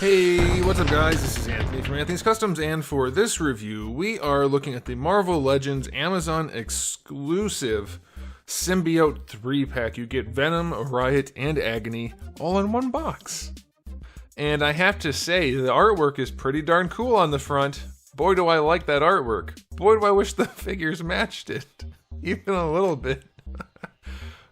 Hey, what's up guys? This is Anthony from Anthony's Customs, and for this review, we are looking at the Marvel Legends Amazon exclusive Symbiote 3-pack. You get Venom, Riot, and Agony all in one box. And I have to say, the artwork is pretty darn cool on the front. Boy, do I like that artwork. Boy, do I wish the figures matched it. Even a little bit.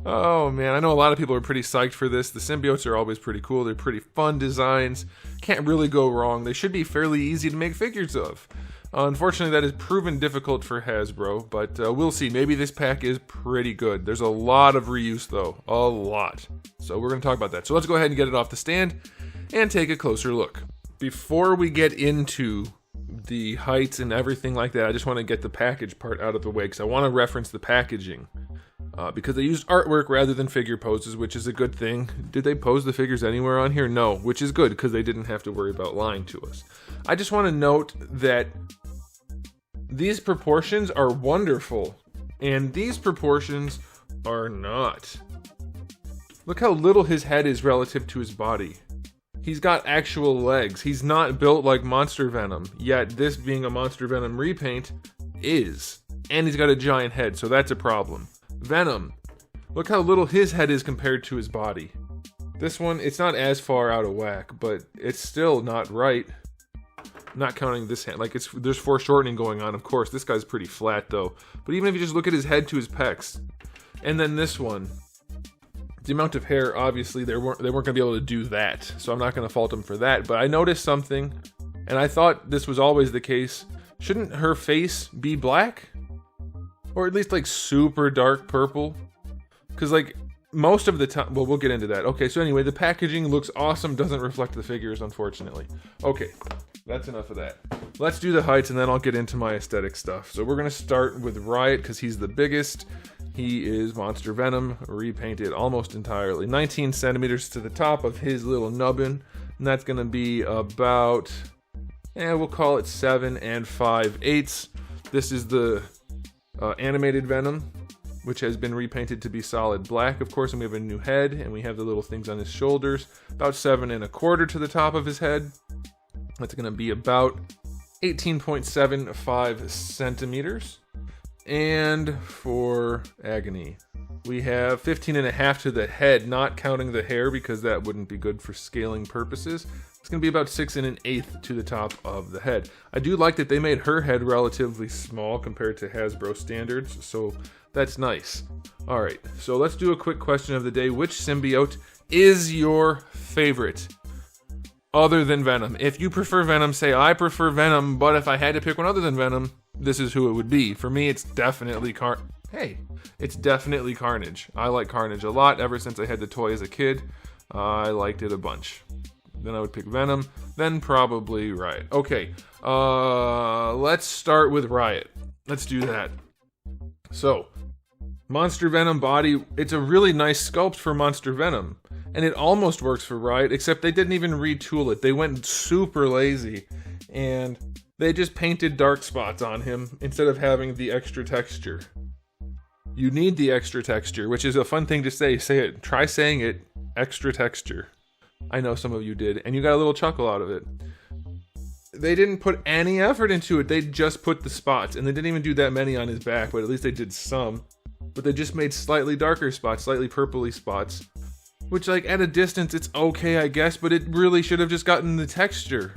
Oh man, I know a lot of people are pretty psyched for this. The symbiotes are always pretty cool. They're pretty fun designs. Can't really go wrong. They should be fairly easy to make figures of. Unfortunately, that has proven difficult for Hasbro, but we'll see. Maybe this pack is pretty good. There's a lot of reuse though. A lot. So we're going to talk about that. So let's go ahead and get it off the stand and take a closer look. Before we get into the heights and everything like that, I just want to get the package part out of the way because I want to reference the packaging. Because they used artwork rather than figure poses, which is a good thing. Did they pose the figures anywhere on here? No, which is good because they didn't have to worry about lying to us. I just want to note that these proportions are wonderful, and these proportions are not. Look how little his head is relative to his body. He's got actual legs. He's not built like Monster Venom, yet this being a Monster Venom repaint is. And he's got a giant head, so that's a problem. Venom. Look how little his head is compared to his body. This one, it's not as far out of whack, but it's still not right. Not counting this hand. Like, there's foreshortening going on, of course. This guy's pretty flat, though. But even if you just look at his head to his pecs. And then this one. The amount of hair, obviously, they weren't going to be able to do that. So I'm not going to fault him for that. But I noticed something, and I thought this was always the case. Shouldn't her face be black? Or at least like super dark purple. Because like most of the time, well, we'll get into that. Okay, so anyway, the packaging looks awesome, doesn't reflect the figures, unfortunately. Okay, that's enough of that. Let's do the heights and then I'll get into my aesthetic stuff. So we're going to start with Riot because he's the biggest. He is Monster Venom, repainted almost entirely. 19 centimeters to the top of his little nubbin. And that's going to be about, we'll call it 7 5/8. This is the animated Venom, which has been repainted to be solid black, of course, and we have a new head, and we have the little things on his shoulders. About 7 1/4 to the top of his head. That's going to be about 18.75 centimeters. And for Agony, we have 15.5 to the head, not counting the hair because that wouldn't be good for scaling purposes. It's going to be about 6 1/8 to the top of the head. I do like that they made her head relatively small compared to Hasbro standards, so that's nice. Alright, so let's do a quick question of the day. Which symbiote is your favorite other than Venom? If you prefer Venom, say I prefer Venom, but if I had to pick one other than Venom, this is who it would be. For me, it's definitely it's definitely Carnage. I like Carnage a lot. Ever since I had the toy as a kid, I liked it a bunch. Then I would pick Venom, then probably Riot. Okay, let's start with Riot. Let's do that. So, Monster Venom body, it's a really nice sculpt for Monster Venom. And it almost works for Riot, except they didn't even retool it. They went super lazy, and they just painted dark spots on him instead of having the extra texture. You need the extra texture, which is a fun thing to say. Say it. Try saying it. Extra texture. I know some of you did, and you got a little chuckle out of it. They didn't put any effort into it. They just put the spots, and they didn't even do that many on his back, but at least they did some. But they just made slightly darker spots, slightly purpley spots, which, like, at a distance, it's okay, I guess, but it really should have just gotten the texture.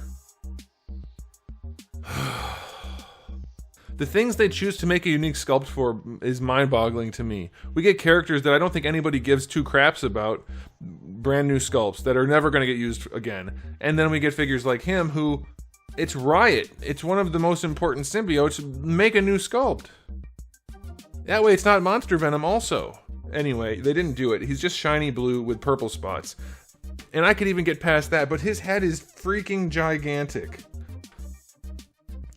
The things they choose to make a unique sculpt for is mind-boggling to me. We get characters that I don't think anybody gives two craps about, brand new sculpts that are never going to get used again. And then we get figures like him who, it's Riot. It's one of the most important symbiotes. Make a new sculpt. That way it's not Monster Venom also. Anyway, they didn't do it. He's just shiny blue with purple spots. And I could even get past that, but his head is freaking gigantic.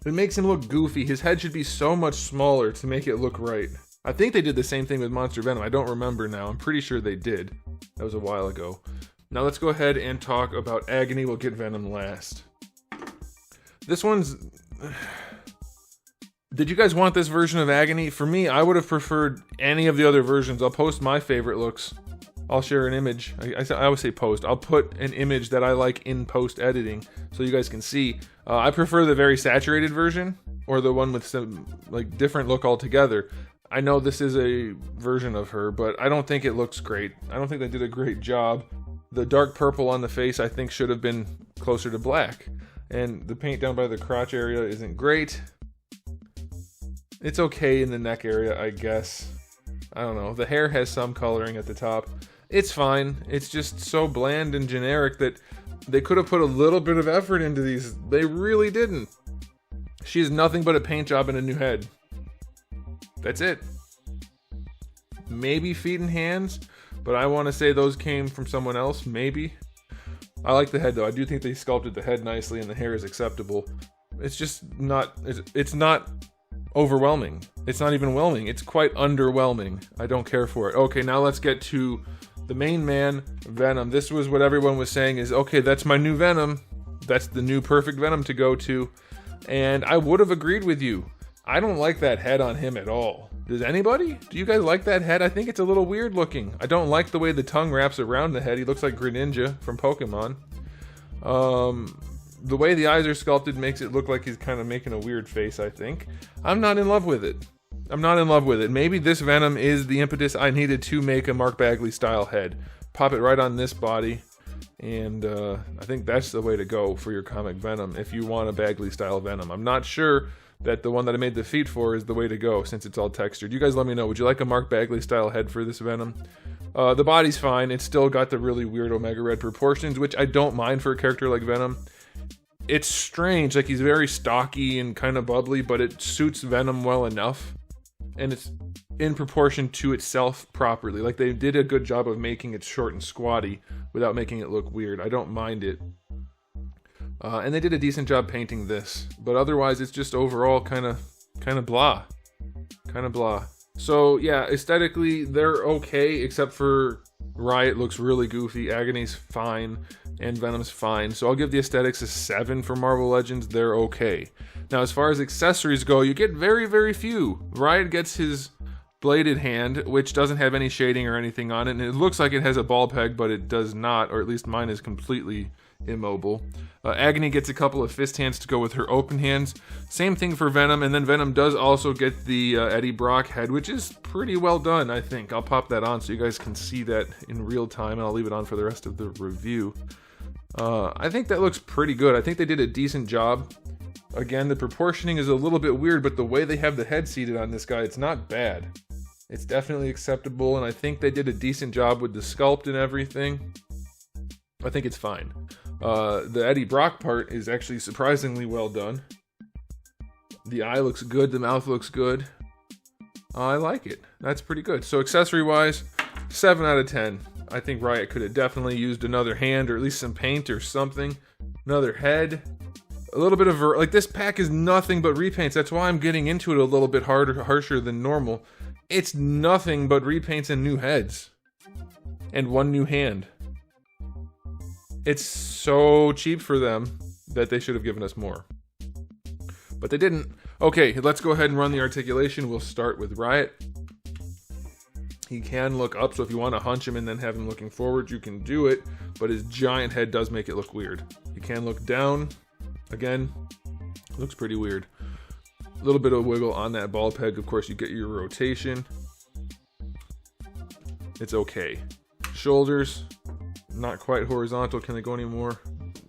It makes him look goofy. His head should be so much smaller to make it look right. I think they did the same thing with Monster Venom. I don't remember now. I'm pretty sure they did. That was a while ago. Now let's go ahead and talk about Agony. We'll get Venom last. This one's... Did you guys want this version of Agony? For me, I would have preferred any of the other versions. I'll post my favorite looks I'll share an image. I always say post. I'll put an image that I like in post editing so you guys can see. I prefer the very saturated version or the one with some like different look altogether. I know this is a version of her, but I don't think it looks great. I don't think they did a great job. The dark purple on the face I think should have been closer to black. And the paint down by the crotch area isn't great. It's okay in the neck area, I guess. I don't know. The hair has some coloring at the top. It's fine. It's just so bland and generic that they could have put a little bit of effort into these. They really didn't. She has nothing but a paint job and a new head. That's it. Maybe feet and hands, but I want to say those came from someone else, maybe. I like the head though. I do think they sculpted the head nicely and the hair is acceptable. It's just not, it's not overwhelming. It's not even whelming. It's quite underwhelming. I don't care for it. Okay, now let's get to the main man, Venom. This was what everyone was saying is, okay, that's my new Venom. That's the new perfect Venom to go to. And I would have agreed with you. I don't like that head on him at all. Does anybody? Do you guys like that head? I think it's a little weird looking. I don't like the way the tongue wraps around the head. He looks like Greninja from Pokemon. The way the eyes are sculpted makes it look like he's kind of making a weird face, I think. I'm not in love with it. I'm not in love with it. Maybe this Venom is the impetus I needed to make a Mark Bagley style head. Pop it right on this body. And I think that's the way to go for your comic Venom if you want a Bagley style Venom. I'm not sure that the one that I made the feet for is the way to go since it's all textured. You guys let me know. Would you like a Mark Bagley style head for this Venom? The body's fine. It's still got the really weird Omega Red proportions, which I don't mind for a character like Venom. It's strange, like he's very stocky and kind of bubbly, but it suits Venom well enough. And it's in proportion to itself properly. Like they did a good job of making it short and squatty without making it look weird. I don't mind it. And they did a decent job painting this, but otherwise it's just overall kind of blah. Kind of blah. So yeah, aesthetically they're okay, except for Riot looks really goofy, Agony's fine, and Venom's fine. So I'll give the aesthetics a 7 for Marvel Legends. They're okay. Now as far as accessories go, you get very, very few. Riot gets his bladed hand, which doesn't have any shading or anything on it, and it looks like it has a ball peg, but it does not, or at least mine is completely immobile. Agony gets a couple of fist hands to go with her open hands. Same thing for Venom, and then Venom does also get the Eddie Brock head, which is pretty well done, I think. I'll pop that on so you guys can see that in real time, and I'll leave it on for the rest of the review. I think that looks pretty good. I think they did a decent job. Again, the proportioning is a little bit weird, but the way they have the head seated on this guy, it's not bad. It's definitely acceptable, and I think they did a decent job with the sculpt and everything. I think it's fine. The Eddie Brock part is actually surprisingly well done. The eye looks good, the mouth looks good. I like it. That's pretty good. So accessory-wise, 7 out of 10. I think Riot could have definitely used another hand or at least some paint or something. Another head. A little bit of... like, this pack is nothing but repaints. That's why I'm getting into it a little bit harsher than normal. It's nothing but repaints and new heads. And one new hand. It's so cheap for them that they should have given us more. But they didn't. Okay, let's go ahead and run the articulation. We'll start with Riot. He can look up, so if you want to hunch him and then have him looking forward, you can do it. But his giant head does make it look weird. He can look down. Again, looks pretty weird. A little bit of wiggle on that ball peg. Of course, you get your rotation. It's okay. Shoulders. Not quite horizontal. Can they go anymore?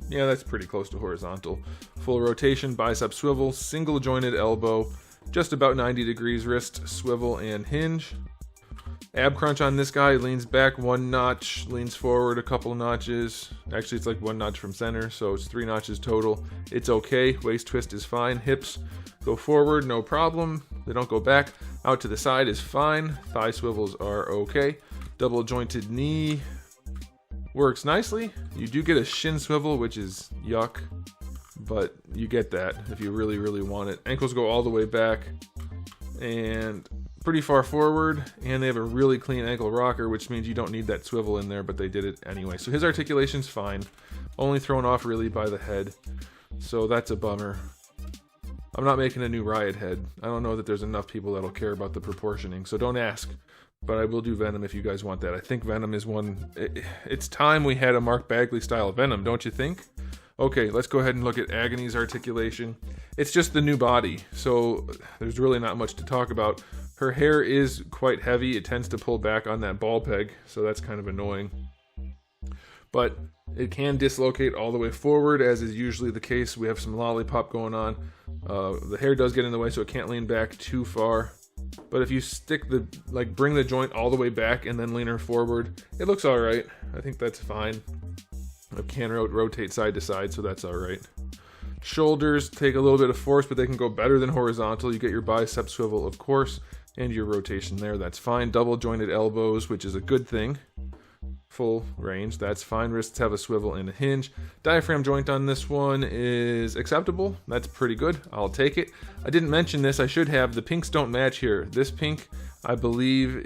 Yeah, that's pretty close to horizontal. Full rotation, bicep swivel, single jointed elbow, just about 90 degrees wrist, swivel and hinge. Ab crunch on this guy, leans back 1 notch, leans forward a couple notches. Actually, it's like 1 notch from center, so it's 3 notches total. It's okay. Waist twist is fine. Hips go forward, no problem. They don't go back. Out to the side is fine. Thigh swivels are okay. Double jointed knee works nicely. You do get a shin swivel, which is yuck, but you get that if you really, really want it. Ankles go all the way back and pretty far forward, and they have a really clean ankle rocker, which means you don't need that swivel in there, but they did it anyway. So his articulation's fine, only thrown off really by the head, so that's a bummer. I'm not making a new Riot head. I don't know that there's enough people that'll care about the proportioning, so don't ask. but I will do Venom if you guys want that. I think Venom is one... It's time we had a Mark Bagley style Venom, don't you think? Okay, let's go ahead and look at Agony's articulation. It's just the new body, so there's really not much to talk about. Her hair is quite heavy. It tends to pull back on that ball peg, so that's kind of annoying. But it can dislocate all the way forward, as is usually the case. We have some lollipop going on. The hair does get in the way, so it can't lean back too far. But if you bring the joint all the way back and then lean her forward, it looks all right. I think that's fine. It can rotate side to side, so that's all right. Shoulders take a little bit of force, but they can go better than horizontal. You get your bicep swivel, of course, and your rotation there. That's fine. Double jointed elbows, which is a good thing. Full range, that's fine. Wrists have a swivel and a hinge. Diaphragm joint on this one is acceptable. That's pretty good. I'll take it. I didn't mention this. I should have. The pinks don't match here. This pink, I believe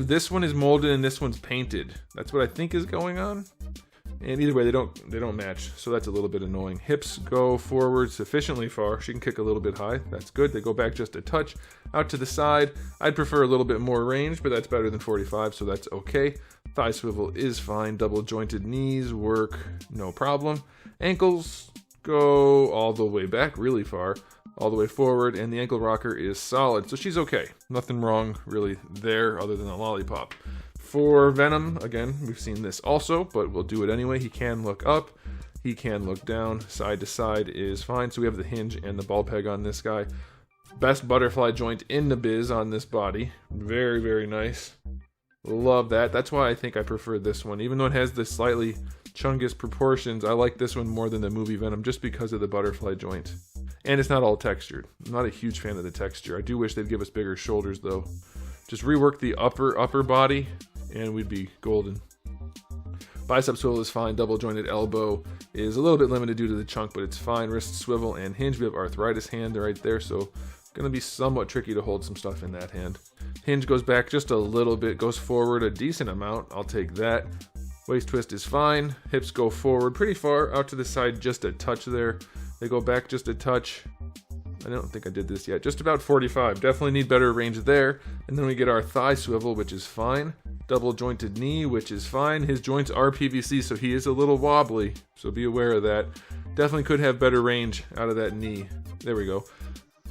this one is molded and this one's painted. That's what I think is going on. And either way, they don't match, so that's a little bit annoying. Hips go forward sufficiently far. She can kick a little bit high. That's good. They go back just a touch. Out to the side. I'd prefer a little bit more range, but that's better than 45, so that's okay. Thigh swivel is fine. Double jointed knees work, no problem. Ankles go all the way back, really far, all the way forward, and the ankle rocker is solid, so she's okay. Nothing wrong really there other than a lollipop. For Venom, again, we've seen this also, but we'll do it anyway. He can look up, he can look down, side to side is fine. So we have the hinge and the ball peg on this guy. Best butterfly joint in the biz on this body. Very, very nice. Love that. That's why I think I prefer this one. Even though it has the slightly chungus proportions, I like this one more than the movie Venom just because of the butterfly joint. And it's not all textured. I'm not a huge fan of the texture. I do wish they'd give us bigger shoulders though. Just rework the upper body and we'd be golden. Bicep swivel is fine. Double jointed elbow is a little bit limited due to the chunk, but it's fine. Wrist swivel and hinge. We have arthritis hand right there, so gonna be somewhat tricky to hold some stuff in that hand. Hinge goes back just a little bit, goes forward a decent amount. I'll take that. Waist twist is fine. Hips go forward pretty far, out to the side just a touch there. They go back just a touch. I don't think I did this yet. Just about 45. Definitely need better range there. And then we get our thigh swivel, which is fine. Double jointed knee, which is fine. His joints are PVC, so he is a little wobbly. So be aware of that. Definitely could have better range out of that knee. There we go.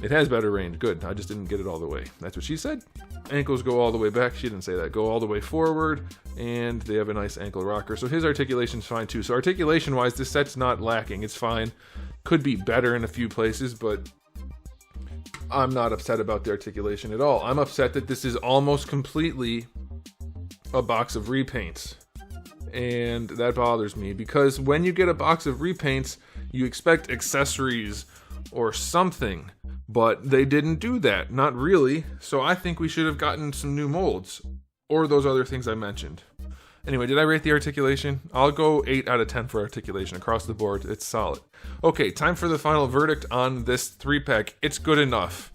It has better range. Good. I just didn't get it all the way. That's what she said. Ankles go all the way back. She didn't say that. Go all the way forward. And they have a nice ankle rocker. So his articulation's fine too. So articulation-wise, this set's not lacking. It's fine. Could be better in a few places, but I'm not upset about the articulation at all. I'm upset that this is almost completely a box of repaints. And that bothers me because when you get a box of repaints, you expect accessories or something, but they didn't do that. Not really. So I think we should have gotten some new molds or those other things I mentioned. Anyway, did I rate the articulation? I'll go 8 out of 10 for articulation across the board. It's solid. Okay, time for the final verdict on this 3-pack. It's good enough.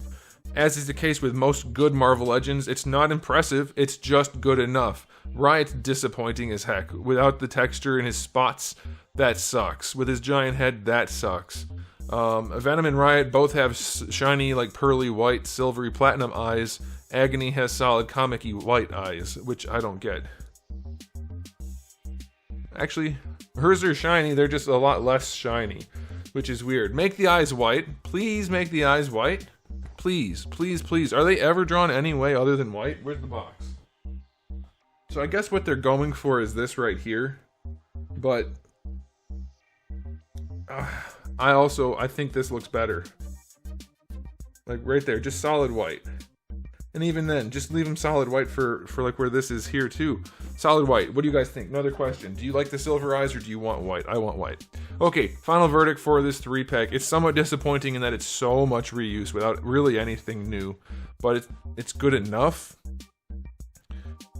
As is the case with most good Marvel Legends, it's not impressive, it's just good enough. Riot's disappointing as heck. Without the texture and his spots, that sucks. With his giant head, that sucks. Venom and Riot both have shiny, like pearly white, silvery platinum eyes. Agony has solid comic-y white eyes, which I don't get. Actually, hers are shiny, they're just a lot less shiny, which is weird. Make the eyes white. Please make the eyes white. Please, please, please. Are they ever drawn any way other than white? Where's the box? So I guess what they're going for is this right here. But I think this looks better. Like right there, just solid white. And even then, just leave them solid white for like where this is here too. Solid white. What do you guys think? Another question. Do you like the silver eyes or do you want white? I want white. Okay, final verdict for this 3-pack. It's somewhat disappointing in that it's so much reuse without really anything new. But it's good enough.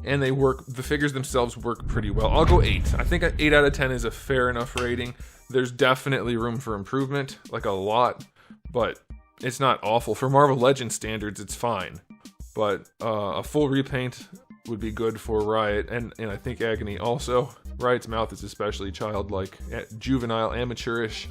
And they work, the figures themselves work pretty well. I'll go 8. I think 8 out of 10 is a fair enough rating. There's definitely room for improvement, like a lot. But it's not awful. For Marvel Legends standards, it's fine. But a full repaint would be good for Riot, and I think Agony also. Riot's mouth is especially childlike, juvenile, amateurish.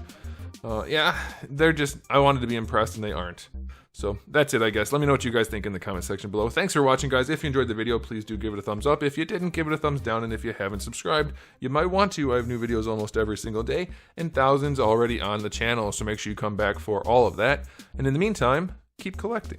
Yeah, they're just, I wanted to be impressed and they aren't. So that's it, I guess. Let me know what you guys think in the comment section below. Thanks for watching, guys. If you enjoyed the video, please do give it a thumbs up. If you didn't, give it a thumbs down. And if you haven't subscribed, you might want to. I have new videos almost every single day and thousands already on the channel. So make sure you come back for all of that. And in the meantime, keep collecting.